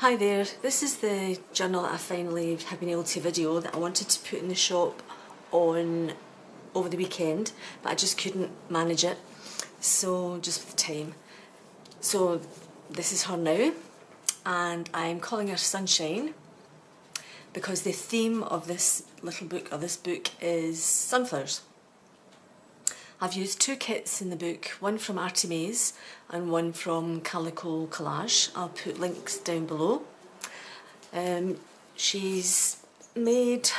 Hi there, this is the journal that I finally have been able to video that I wanted to put in the shop on over the weekend, but I just couldn't manage it, so just with time. So this is her now, and I'm calling her Sunshine because the theme of this little book, or this book, is sunflowers. I've used two kits in the book, one from Artemase and one from Calico Collage. I'll put links down below. She's made,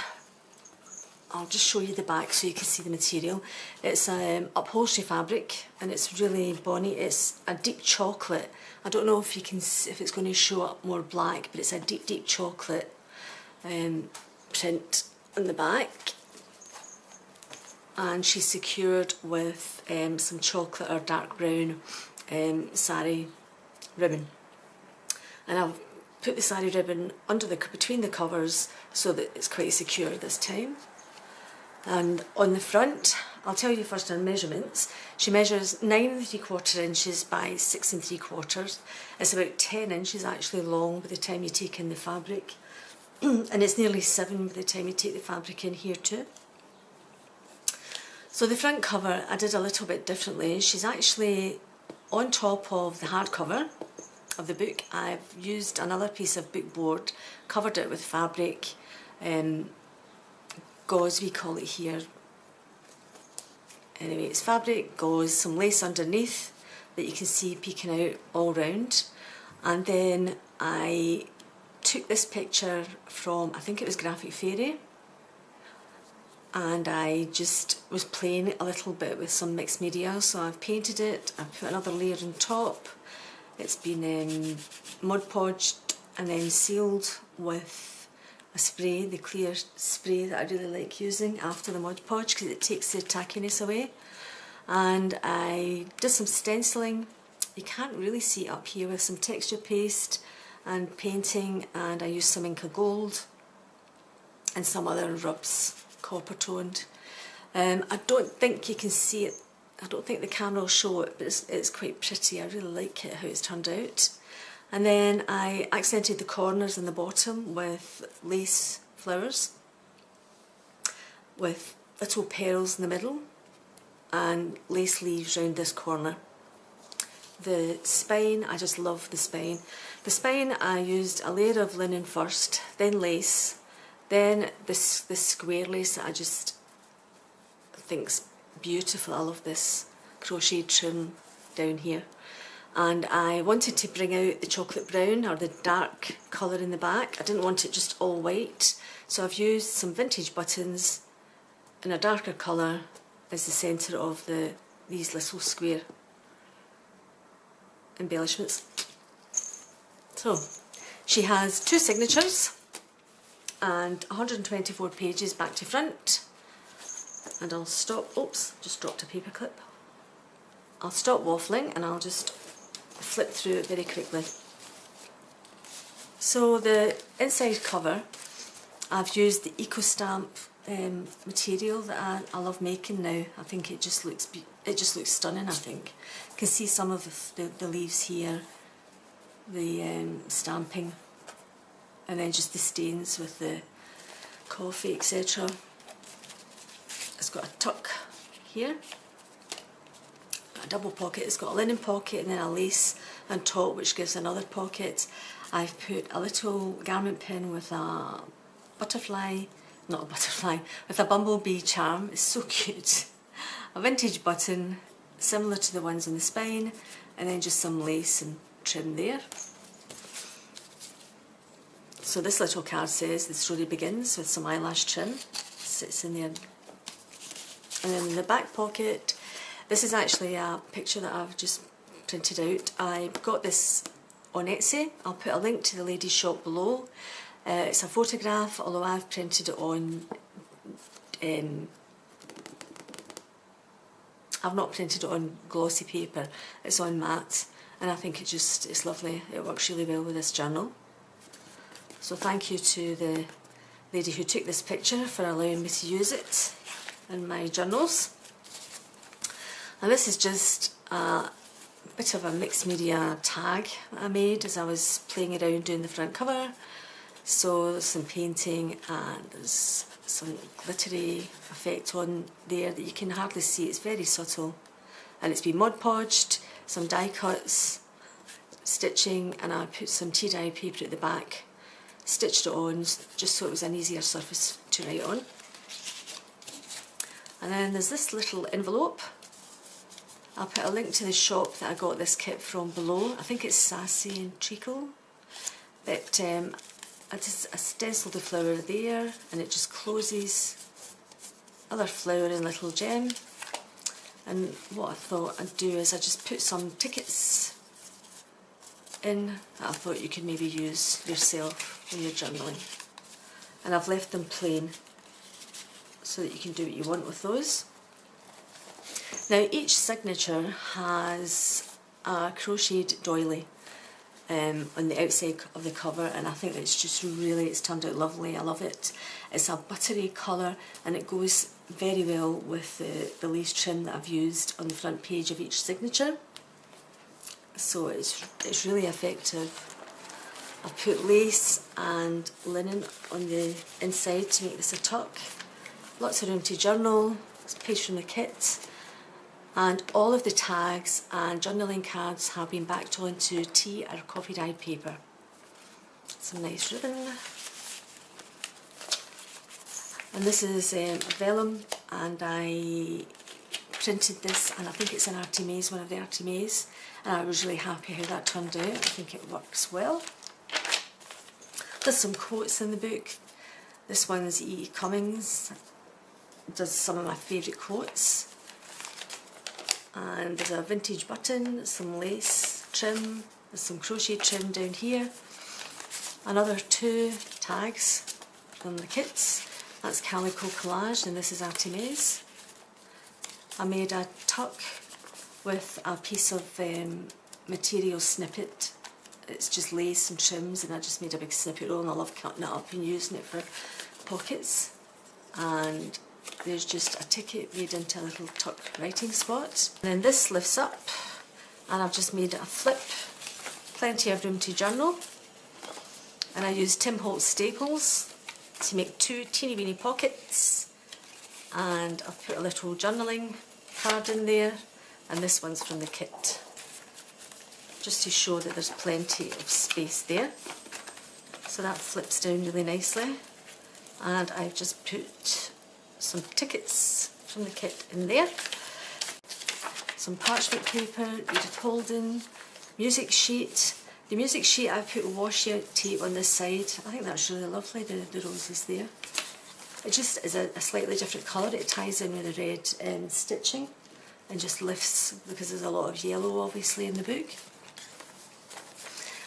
I'll just show you the back so you can see the material. It's upholstery fabric and it's really bonny. It's a deep chocolate. I don't know if you can see, if it's going to show up more black, but it's a deep chocolate print on the back. And she's secured with some chocolate or dark brown sari ribbon. And I've put the sari ribbon under between the covers so that it's quite secure this time. And on the front, I'll tell you first her measurements. She measures 9 3/4 inches by 6 3/4. It's about 10 inches actually long by the time you take in the fabric. And it's nearly 7 by the time you take the fabric in here too. So the front cover I did a little bit differently. She's actually on top of the hardcover of the book. I've used another piece of book board, covered it with fabric, gauze we call it here. Anyway, it's fabric, gauze, some lace underneath that you can see peeking out all round. And then I took this picture from, I think it was Graphic Fairy, and I just was playing a little bit with some mixed media, so I've painted it, I've put another layer on top. It's been Mod Podged and then sealed with a spray, the clear spray that I really like using after the Mod Podge because it takes the tackiness away. And I did some stenciling, you can't really see it up here, with some texture paste and painting, and I used some Inca Gold and some other rubs, copper toned. I don't think you can see it, I don't think the camera will show it, but it's quite pretty. I really like it, how it's turned out. And then I accented the corners and the bottom with lace flowers with little pearls in the middle and lace leaves round this corner. The spine, I just love the spine. The spine I used a layer of linen first, then lace, then this square lace that I just think's beautiful. I love this crochet trim down here. And I wanted to bring out the chocolate brown, or the dark colour in the back. I didn't want it just all white, so I've used some vintage buttons in a darker colour as the centre of these little square embellishments. So she has 2 signatures and 124 pages back to front. And I'll stop, oops, just dropped a paper clip. I'll stop waffling and I'll just flip through it very quickly. So the inside cover, I've used the Eco Stamp material that I love making now. I think it just looks stunning. I think you can see some of the leaves here, the stamping, and then just the stains with the coffee, etc. It's got a tuck here, got a double pocket. It's got a linen pocket and then a lace on top, which gives another pocket. I've put a little garment pin with a butterfly, not a butterfly, with a bumblebee charm. It's so cute. A vintage button, similar to the ones in the spine, and then just some lace and trim there. So this little card says the story begins with some eyelash trim. Sits in there. And then in the back pocket, this is actually a picture that I've just printed out. I got this on Etsy. I'll put a link to the lady's shop below. It's a photograph, although I've printed it on, I've not printed it on glossy paper, it's on matte, and I think it's lovely. It works really well with this journal. So thank you to the lady who took this picture for allowing me to use it in my journals. And this is just a bit of a mixed media tag that I made as I was playing around doing the front cover. So there's some painting and there's some glittery effect on there that you can hardly see. It's very subtle, and it's been Mod Podged, some die cuts, stitching, and I put some tea dye paper at the back, stitched it on just so it was an easier surface to write on. And then there's this little envelope. I'll put a link to the shop that I got this kit from below. I think it's Sassy and Treacle. But I just stenciled the flower there, and it just closes. Other flower and little gem. And what I thought I'd do is I just put some tickets in that I thought you could maybe use yourself when you're journaling. And I've left them plain so that you can do what you want with those. Now each signature has a crocheted doily on the outside of the cover, and I think it's just really, it's turned out lovely. I love it. It's a buttery colour and it goes very well with the lace trim that I've used on the front page of each signature. So it's really effective. I've put lace and linen on the inside to make this a tuck. Lots of room to journal. It's a page from the kit. And all of the tags and journaling cards have been backed onto tea or coffee dyed paper. Some nice ribbon. And this is vellum, and I printed this, and I think it's an Artimase, one of the Artimase, and I was really happy how that turned out. I think it works well. There's some quotes in the book. This one's E. Cummings, does some of my favourite quotes. And there's a vintage button, some lace trim, there's some crochet trim down here. Another 2 tags from the kits. That's Calico Collage, and this is Artimase. I made a tuck with a piece of material snippet. It's just lace and trims, and I just made a big snippet roll, and I love cutting it up and using it for pockets. And there's just a ticket made into a little tuck writing spot. And then this lifts up, and I've just made it a flip. Plenty of room to journal. And I used Tim Holtz staples to make 2 teeny weeny pockets. And I've put a little journaling card in there, and this one's from the kit, just to show that there's plenty of space there. So that flips down really nicely. And I've just put some tickets from the kit in there. Some parchment paper, Edith Holden, music sheet. The music sheet I've put washi out tape on this side. I think that's really lovely, the roses there. It just is a slightly different colour. It ties in with the red stitching and just lifts, because there's a lot of yellow obviously in the book.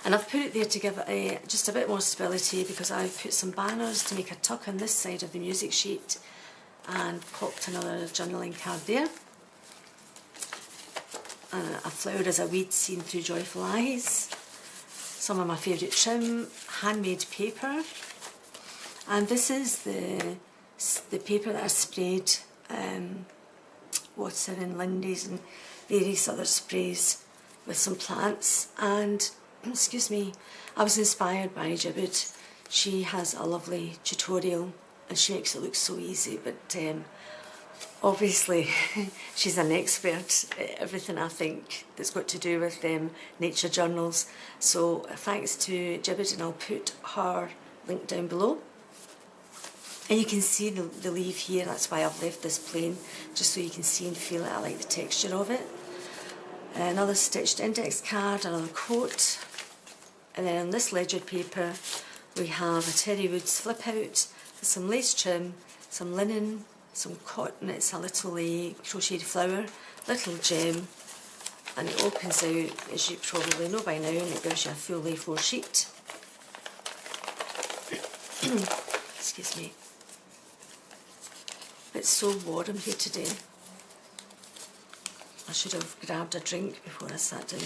And I've put it there to give it just a bit more stability, because I've put some banners to make a tuck on this side of the music sheet and popped another journaling card there. And a flower as a weed seen through joyful eyes. Some of my favourite trim, handmade paper. And this is the paper that I sprayed water and Lindy's and various other sprays with some plants. And excuse me, I was inspired by Jibid. She has a lovely tutorial and she makes it look so easy, but obviously she's an expert at everything, I think, that's got to do with nature journals. So thanks to Jibid, and I'll put her link down below. And you can see the leaf here, that's why I've left this plain, just so you can see and feel it. I like the texture of it. Another stitched index card, another quote. And then on this ledger paper we have a Terri Wood's flip out, some lace trim, some linen, some cotton. It's a little crocheted flower, little gem, and it opens out, as you probably know by now, and it gives you a full A4 sheet. Excuse me. It's so warm here today. I should have grabbed a drink before I sat down.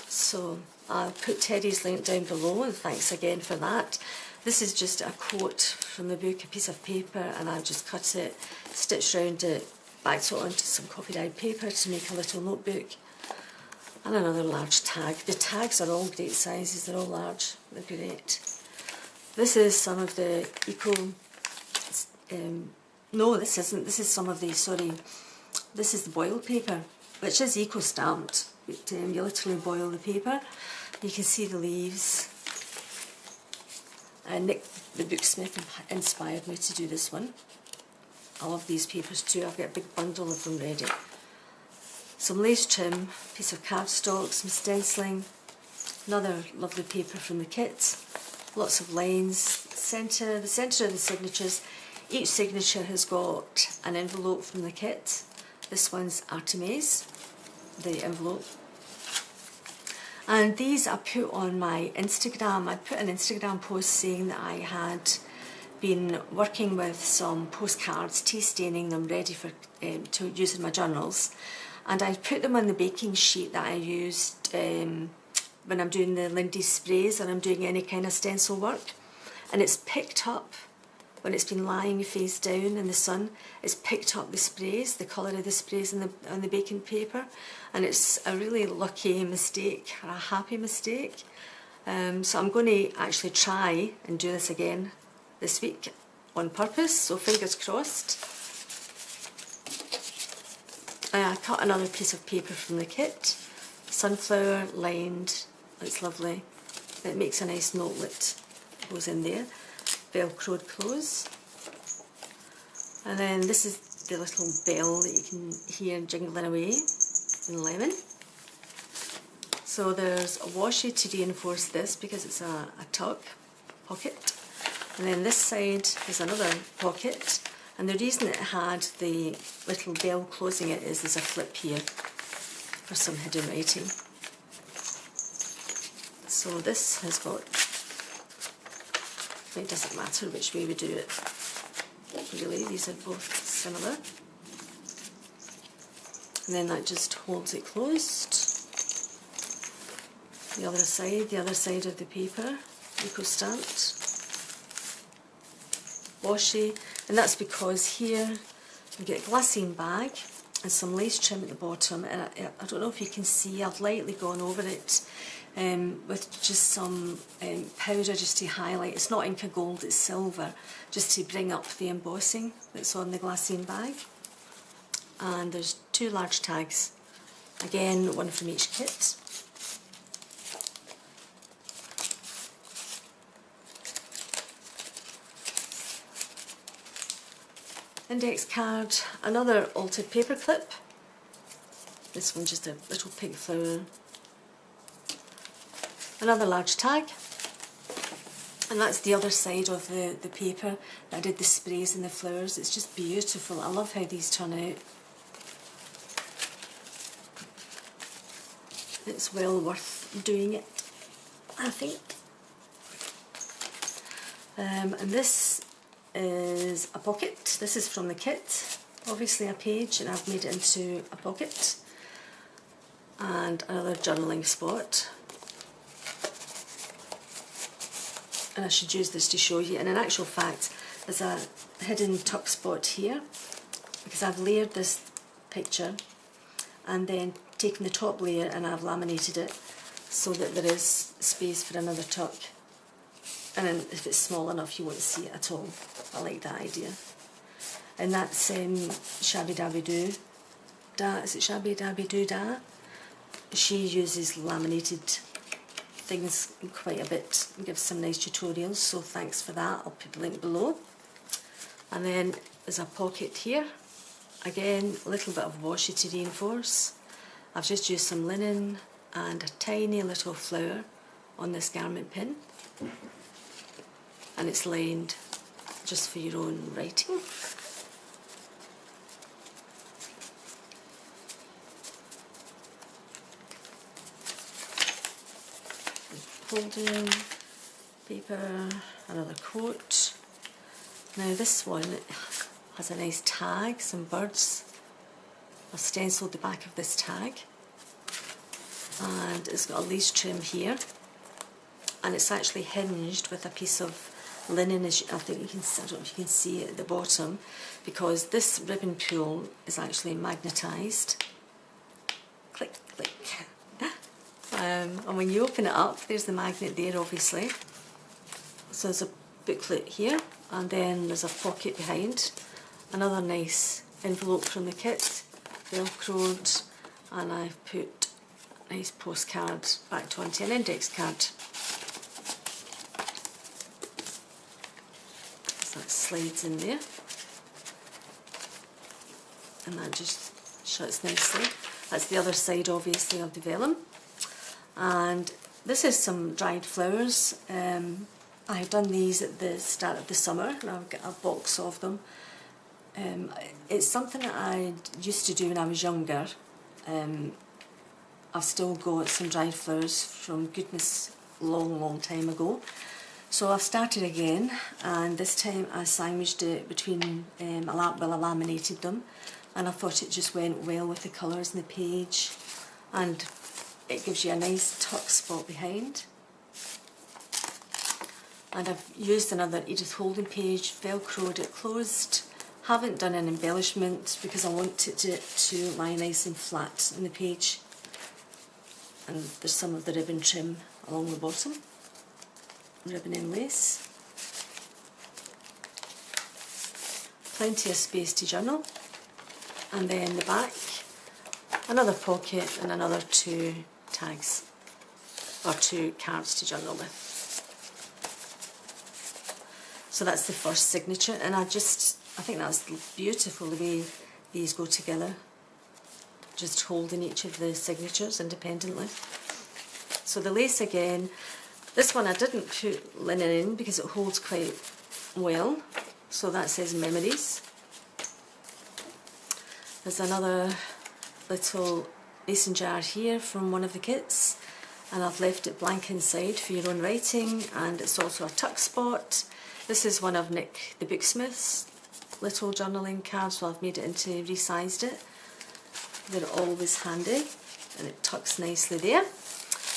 So I'll put Terry's link down below, and thanks again for that. This is just a quote from the book, a piece of paper, and I've just cut it, stitched round it backed it onto some coffee dyed paper to make a little notebook. And another large tag. The tags are all great sizes, they're all large, they're great. This is some of the no, this isn't, this is some of the, sorry, this is the boiled paper, which is eco-stamped. You literally boil the paper. You can see the leaves. Nik the Booksmith inspired me to do this one. I love these papers too, I've got a big bundle of them ready. Some lace trim, piece of cardstock, some stenciling, another lovely paper from the kit, lots of lines, the centre of the signatures. Each signature has got an envelope from the kit. This one's Artemis, the envelope. And these I put on my Instagram. I put an Instagram post saying that I had been working with some postcards, tea staining them, ready for to use in my journals. And I put them on the baking sheet that I used when I'm doing the Lindy sprays or I'm doing any kind of stencil work. And it's picked up, when it's been lying face down in the sun, it's picked up the sprays, the colour of the sprays on the baking paper. And it's a really lucky mistake, or a happy mistake. So I'm going to actually try and do this again this week on purpose, so fingers crossed. I cut another piece of paper from the kit, sunflower lined, it's lovely. It makes a nice notelet, goes in there, velcroed close. And then this is the little bell that you can hear jingling away in lemon. So there's a washi to reinforce this because it's a tuck pocket. And then this side is another pocket. And the reason it had the little bell closing it is there's a flip here for some hidden writing. So this has got, it doesn't matter which way we do it, really, these are both similar. And then that just holds it closed. The other side of the paper, eco-stamped. Washi, and that's because here you get a glassine bag and some lace trim at the bottom, and I don't know if you can see, I've lightly gone over it with just some powder just to highlight. It's not Inca Gold, it's silver, just to bring up the embossing that's on the glassine bag. And there's 2 large tags, again one from each kit. Index card, another altered paper clip. This one just a little pink flower. Another large tag. And that's the other side of the paper that I did the sprays and the flowers. It's just beautiful. I love how these turn out. It's well worth doing it, I think. And this is a pocket. This is from the kit, obviously a page, and I've made it into a pocket. And another journaling spot. And I should use this to show you, and in actual fact there's a hidden tuck spot here because I've layered this picture and then taken the top layer and I've laminated it so that there is space for another tuck. And then if it's small enough you won't see it at all. I like that idea. And that's Shabby Dabbydoodah. Is it Shabby Dabbydoodah? She uses laminated things quite a bit and gives some nice tutorials, so thanks for that. I'll put the link below. And then there's a pocket here. Again, a little bit of washi to reinforce. I've just used some linen and a tiny little flower on this garment pin. And it's lined just for your own writing. Folding paper, another coat. Now this one has a nice tag, some birds. I've stenciled the back of this tag, and it's got a lace trim here, and it's actually hinged with a piece of linen, as I think you can, I don't know if you can see it at the bottom, because this ribbon pull is actually magnetised. Click, click. And when you open it up, there's the magnet there, obviously. So there's a booklet here, and then there's a pocket behind. Another nice envelope from the kit, velcroed, and I've put a nice postcard backed onto an index card. So that slides in there, and that just shuts nicely. That's the other side, obviously, of the vellum. And this is some dried flowers. I've done these at the start of the summer, and I've got a box of them. It's something that I used to do when I was younger. I've still got some dried flowers from goodness long time ago. So I've started again, and this time I sandwiched it between, I laminated them, and I thought it just went well with the colours in the page, and it gives you a nice tuck spot behind. And I've used another Edith Holden page, velcroed it closed. Haven't done an embellishment because I want it to lie nice and flat in the page. And there's some of the ribbon trim along the bottom, ribbon and lace. Plenty of space to journal. And then the back, another pocket and another 2 tags, or 2 cards to journal with. So that's the first signature, and I think that's beautiful the way these go together, just holding each of the signatures independently. So the lace again, this one I didn't put linen in because it holds quite well, so that says memories. There's another little mason jar here from one of the kits, and I've left it blank inside for your own writing, and it's also a tuck spot. This is one of Nik the Booksmith's little journaling cards, so I've made it into, resized it. They're always handy, and it tucks nicely there.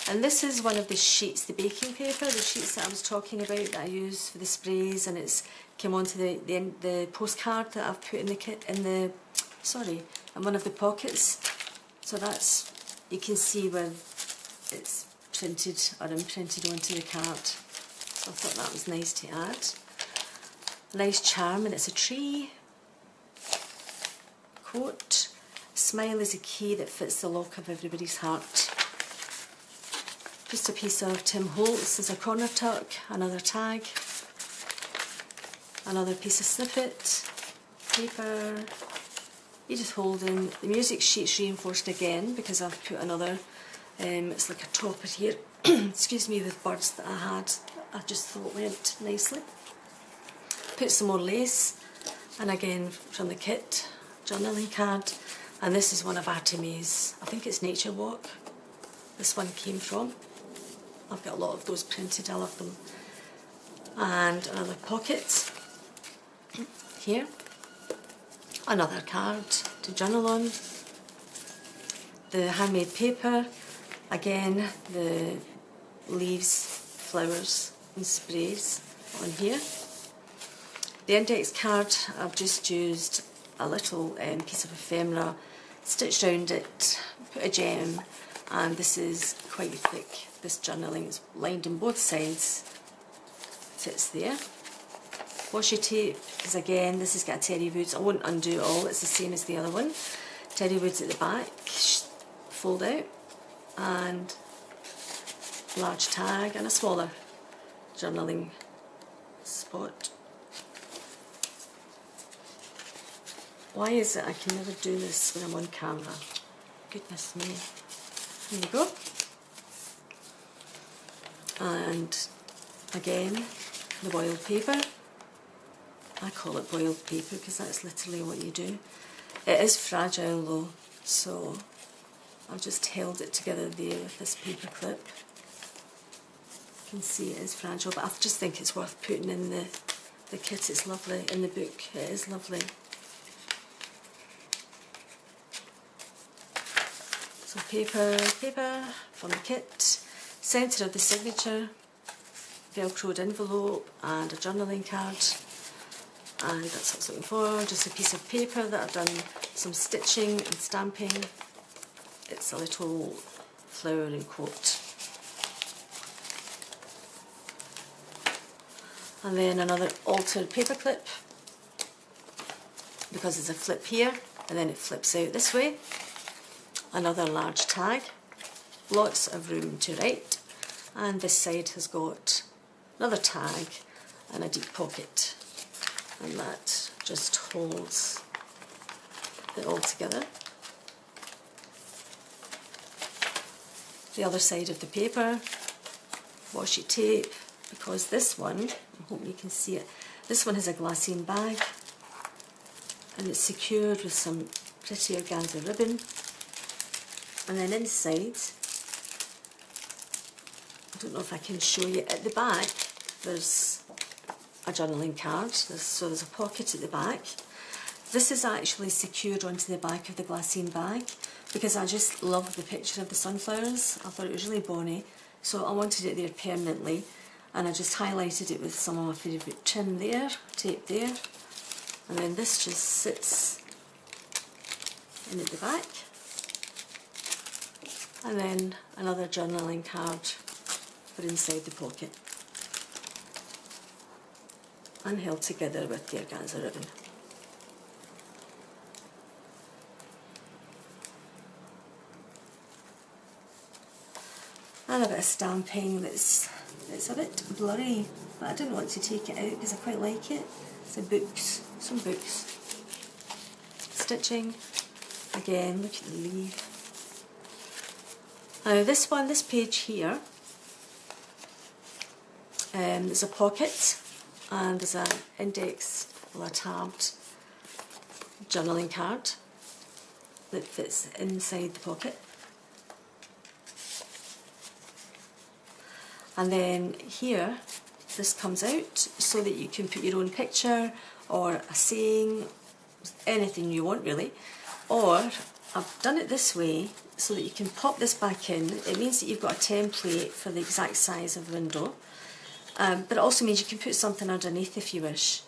And this is one of the sheets, the baking paper, the sheets that I was talking about that I use for the sprays, and it's came onto the postcard that I've put in the kit, in one of the pockets. So that's, you can see where it's printed or imprinted onto the card. So I thought that was nice to add. A nice charm, and it's a tree. Quote, smile is a key that fits the lock of everybody's heart. Just a piece of Tim Holtz as a corner tuck, another tag, another piece of snippet, paper, Edith Holden. The music sheet's reinforced again because I've put another, it's like a topper here, excuse me, with birds that I had. I just thought went nicely. Put some more lace, and again from the kit, journaling card, and this is one of Artemis, I think it's Nature Walk, this one came from. I've got a lot of those printed, I love them. And another pocket here, another card to journal on, the handmade paper, again the leaves, flowers and sprays on here. The index card, I've just used a little piece of ephemera, stitched around it, put a gem, and this is quite thick. This journaling is lined on both sides, sits there. Washi tape is again, this has got a Terri Wood, I won't undo it all, it's the same as the other one. Terri Wood's at the back, fold out, and large tag and a smaller journaling spot. Why is it I can never do this when I'm on camera? Goodness me. There you go. And again, the boiled paper. I call it boiled paper because that's literally what you do. It is fragile though, so I've just held it together there with this paper clip. You can see it is fragile, but I just think it's worth putting in the kit. It's lovely. In the book, it is lovely. So paper from the kit, centre of the signature, velcroed envelope and a journaling card, and that's what I was looking for. Just a piece of paper that I've done some stitching and stamping. It's a little flowering quote. And then another altered paperclip, because there's a flip here and then it flips out this way. Another large tag, lots of room to write, and this side has got another tag and a deep pocket, and that just holds it all together. The other side of the paper, washi tape, because this one, I hope you can see it, this one has a glassine bag and it's secured with some pretty organza ribbon. And then inside, I don't know if I can show you, at the back there's a journaling card, so there's a pocket at the back. This is actually secured onto the back of the glassine bag because I just love the picture of the sunflowers. I thought it was really bonny, so I wanted it there permanently, and I just highlighted it with some of my favourite trim there, tape there, and then this just sits in at the back. And then another journaling card for inside the pocket, and held together with the organza ribbon. And a bit of stamping that's a bit blurry, but I didn't want to take it out because I quite like it. So books, some books. Stitching, again, look at the leaf. Now this page here, there's a pocket and there's an index or a tabbed journaling card that fits inside the pocket. And then here, this comes out so that you can put your own picture or a saying, anything you want really. Or I've done it this way so that you can pop this back in. It means that you've got a template for the exact size of the window, but it also means you can put something underneath if you wish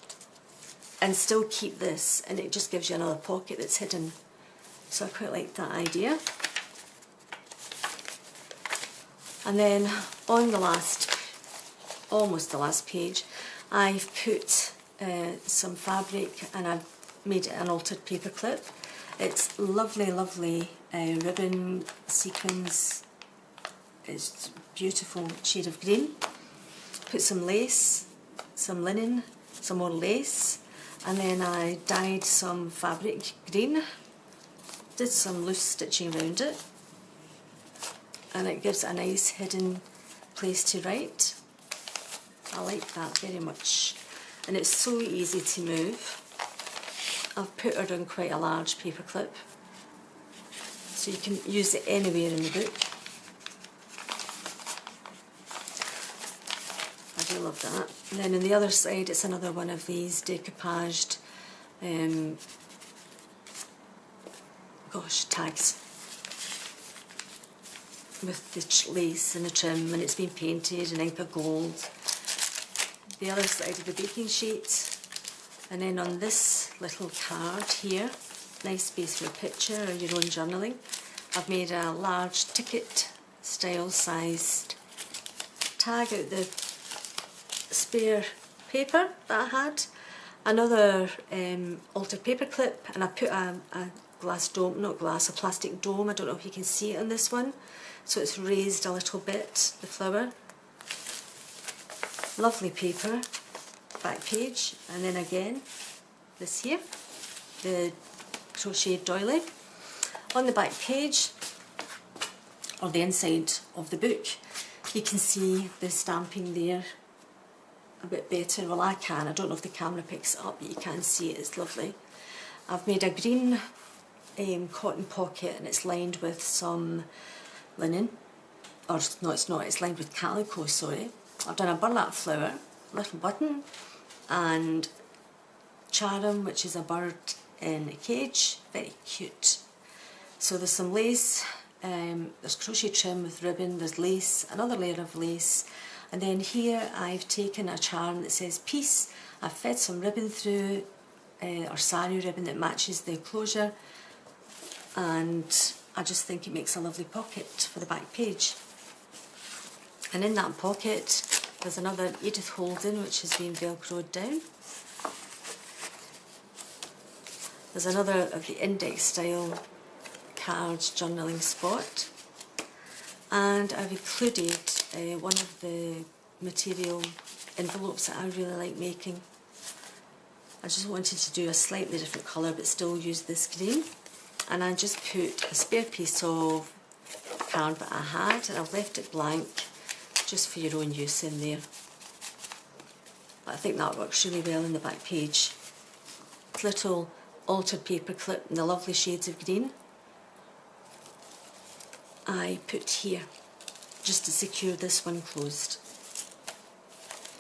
and still keep this, and it just gives you another pocket that's hidden. So I quite like that idea. And then on the last, almost the last page, I've put some fabric and I've made it an altered paperclip. It's lovely, lovely ribbon sequins. It's beautiful shade of green. Put some lace, some linen, some more lace, and then I dyed some fabric green. Did some loose stitching around it, and it gives it a nice hidden place to write. I like that very much, and it's so easy to move. I've put her on quite a large paper clip, so you can use it anywhere in the book. I do love that. And then on the other side, it's another one of these decoupaged tags with the lace and the trim, and it's been painted in Inca Gold. The other side of the baking sheet, and then on this little card here, nice space for a picture or your own journaling, I've made a large ticket style sized tag out the spare paper that I had, another altered paper clip, and I put a glass dome, not glass, a plastic dome. I don't know if you can see it on this one. So it's raised a little bit, the flower. Lovely paper, back page, and then again, this here, the crocheted doily. On the back page, or the inside of the book, you can see the stamping there a bit better. Well, I can. I don't know if the camera picks it up, but you can see it. It's lovely. I've made a green cotton pocket, and it's lined with some linen, or no, it's not, it's lined with calico, sorry. I've done a burlap flower, little button, and charum, which is a bird in a cage, very cute. So there's some lace, there's crochet trim with ribbon, there's lace, another layer of lace, And then here I've taken a charm that says peace. I've fed some ribbon through, or sari ribbon that matches the enclosure, and I just think it makes a lovely pocket for the back page. And in that pocket there's another Edith Holden which has been velcroed down. There's another of the index style cards journaling spot, and I've included one of the material envelopes that I really like making. I just wanted to do a slightly different colour but still use this green, and I just put a spare piece of card that I had and I've left it blank just for your own use in there. But I think that works really well in the back page. Little altered paper clip in the lovely shades of green I put here just to secure this one closed.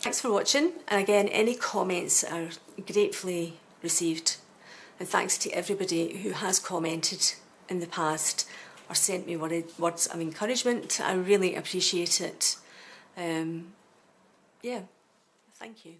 Thanks for watching, and again, any comments are gratefully received, and thanks to everybody who has commented in the past or sent me words of encouragement. I really appreciate it. Yeah, thank you.